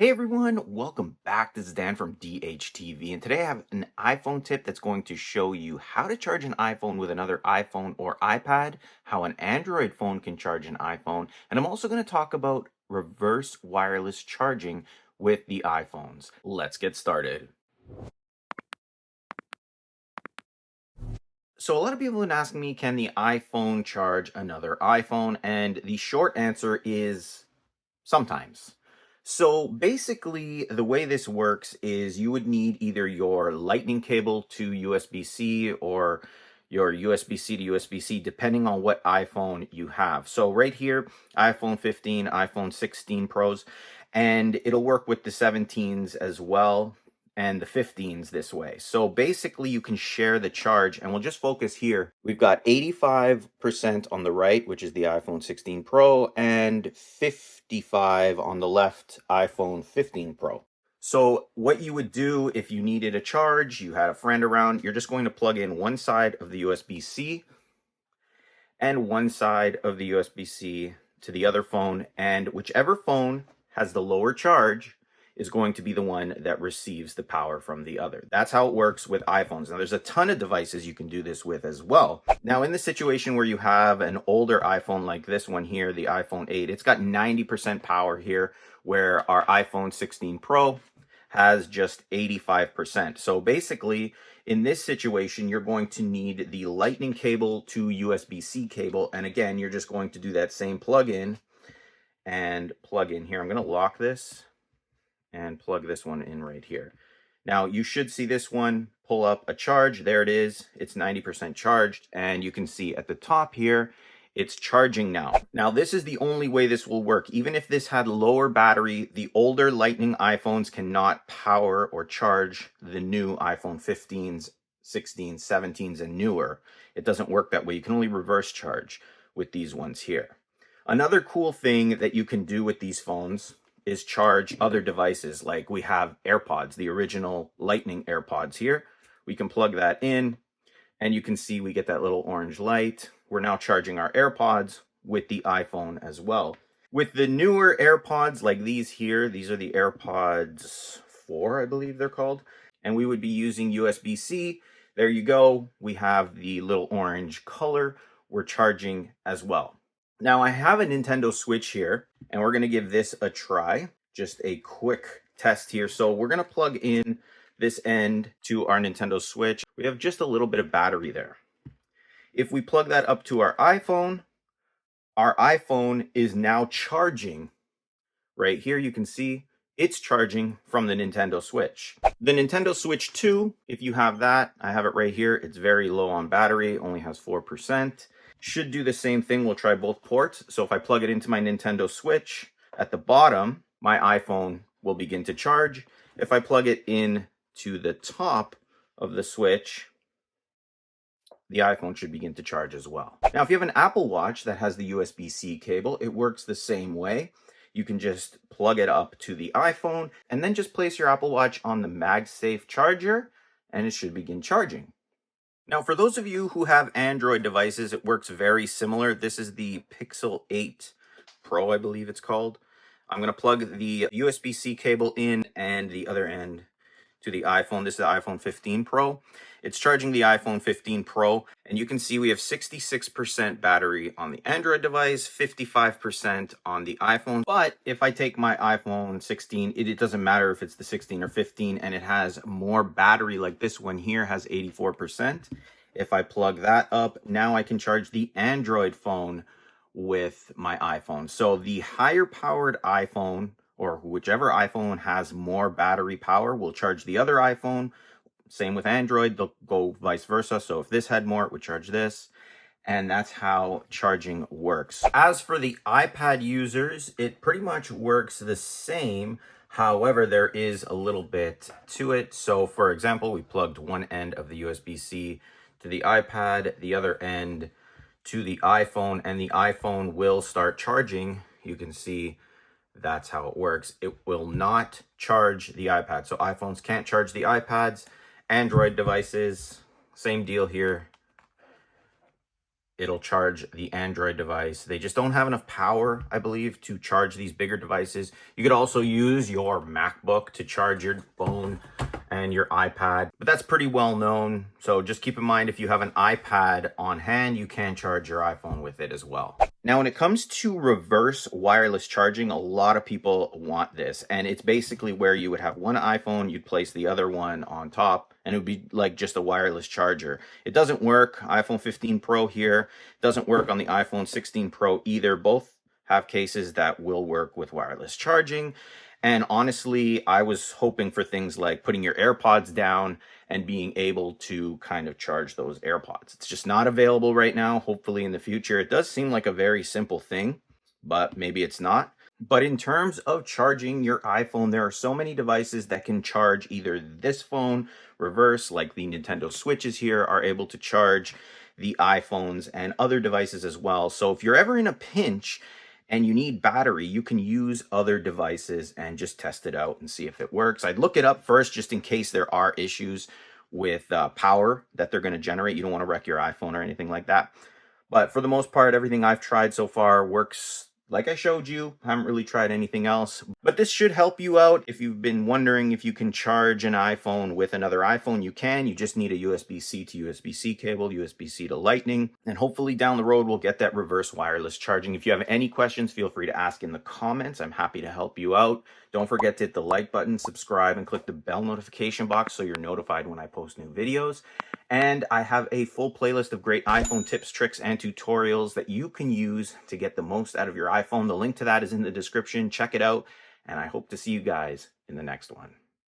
Hey everyone, welcome back. This is Dan from DHTV, and today I have an iPhone tip that's going to show you how to charge an iPhone with another iPhone or iPad, how an Android phone can charge an iPhone, and I'm also going to talk about reverse wireless charging with the iPhones. Let's get started. So a lot of people have been asking me, can the iPhone charge another iPhone? And the short answer is sometimes. So basically, the way this works is you would need either your lightning cable to USB-C or your USB-C to USB-C, depending on what iPhone you have. So right here, iPhone 15, iPhone 16 Pros, and it'll work with the 17s as well and the 15s this way. So basically you can share the charge, and we'll just focus here. We've got 85% on the right, which is the iPhone 16 Pro, and 55 on the left, iPhone 15 Pro. So what you would do if you needed a charge, you had a friend around, you're just going to plug in one side of the USB-C and one side of the USB-C to the other phone, and whichever phone has the lower charge is going to be the one that receives the power from the other. That's how it works with iPhones. Now, there's a ton of devices you can do this with as well. Now, in the situation where you have an older iPhone like this one here, the iPhone 8, it's got 90% power here, where our iPhone 16 Pro has just 85%. So basically, in this situation, you're going to need the lightning cable to USB-C cable. And again, you're just going to do that same plug-in and plug in here. I'm going to lock this and plug this one in right here. Now you should see this one pull up a charge. There it is. It's 90% charged, and you can see at the top here, it's charging now. Now this is the only way this will work. Even if this had lower battery, the older Lightning iPhones cannot power or charge the new iPhone 15s, 16s, 17s, and newer. It doesn't work that way. You can only reverse charge with these ones here. Another cool thing that you can do with these phones is charge other devices. Like we have AirPods, the original Lightning AirPods here. We can plug that in, and you can see we get that little orange light. We're now charging our AirPods with the iPhone as well. With the newer AirPods like these here, these are the AirPods 4, I believe they're called, and we would be using USB-C. There you go. We have the little orange color. We're charging as well. Now I have a Nintendo Switch here, and we're going to give this a try. Just a quick test here. So we're going to plug in this end to our Nintendo Switch. We have just a little bit of battery there. If we plug that up to our iPhone is now charging. Right here you can see it's charging from the Nintendo Switch. The Nintendo Switch 2, if you have that, I have it right here. It's very low on battery, only has 4%. Should do the same thing. We'll try both ports. So if I plug it into my Nintendo Switch, at the bottom, my iPhone will begin to charge. If I plug it in to the top of the Switch, the iPhone should begin to charge as well. Now, if you have an Apple Watch that has the USB-C cable, it works the same way. You can just plug it up to the iPhone and then just place your Apple Watch on the MagSafe charger, and it should begin charging. Now, for those of you who have Android devices, it works very similar. This is the Pixel 8 Pro, I believe it's called. I'm going to plug the USB-C cable in and the other end to the iPhone. This is the iPhone 15 Pro. It's charging the iPhone 15 Pro, and you can see we have 66% battery on the Android device, 55% on the iPhone. But if I take my iPhone 16, it doesn't matter if it's the 16 or 15, and it has more battery, like this one here has 84%. If I plug that up, now I can charge the Android phone with my iPhone. So the higher powered iPhone, or whichever iPhone has more battery power, will charge the other iPhone. Same with Android, they'll go vice versa. So if this had more, it would charge this. And that's how charging works. As for the iPad users, it pretty much works the same. However, there is a little bit to it. So for example, we plugged one end of the USB-C to the iPad, the other end to the iPhone, and the iPhone will start charging. You can see that's how it works. It will not charge the iPad. So iPhones can't charge the iPads. Android devices, same deal here. it'll charge the Android device. They just don't have enough power, I believe, to charge these bigger devices. You could also use your MacBook to charge your phone and your iPad, but that's pretty well known. So just keep in mind, if you have an iPad on hand, you can charge your iPhone with it as well. Now, when it comes to reverse wireless charging, a lot of people want this, and it's basically where you would have one iPhone, you'd place the other one on top, and it would be like just a wireless charger. It doesn't work. iPhone 15 Pro here doesn't work on the iPhone 16 Pro either. Both have cases that will work with wireless charging. And honestly, I was hoping for things like putting your AirPods down and being able to kind of charge those AirPods. It's just not available right now. Hopefully in the future. It does seem like a very simple thing, but maybe it's not. But in terms of charging your iPhone, there are so many devices that can charge either this phone reverse, like the Nintendo Switches here are able to charge the iPhones and other devices as well. So if you're ever in a pinch and you need battery, you can use other devices and just test it out and see if it works. I'd look it up first just in case there are issues with power that they're going to generate. You don't want to wreck your iPhone or anything like that. But for the most part, everything I've tried so far works like I showed you. I haven't really tried anything else, but this should help you out. If you've been wondering if you can charge an iPhone with another iPhone, you can. You just need a USB-C to USB-C cable, USB-C to Lightning, and hopefully down the road we'll get that reverse wireless charging. If you have any questions, feel free to ask in the comments. I'm happy to help you out. Don't forget to hit the like button, subscribe, and click the bell notification box so you're notified when I post new videos. And I have a full playlist of great iPhone tips, tricks, and tutorials that you can use to get the most out of your iPhone. The link to that is in the description. Check it out, and I hope to see you guys in the next one.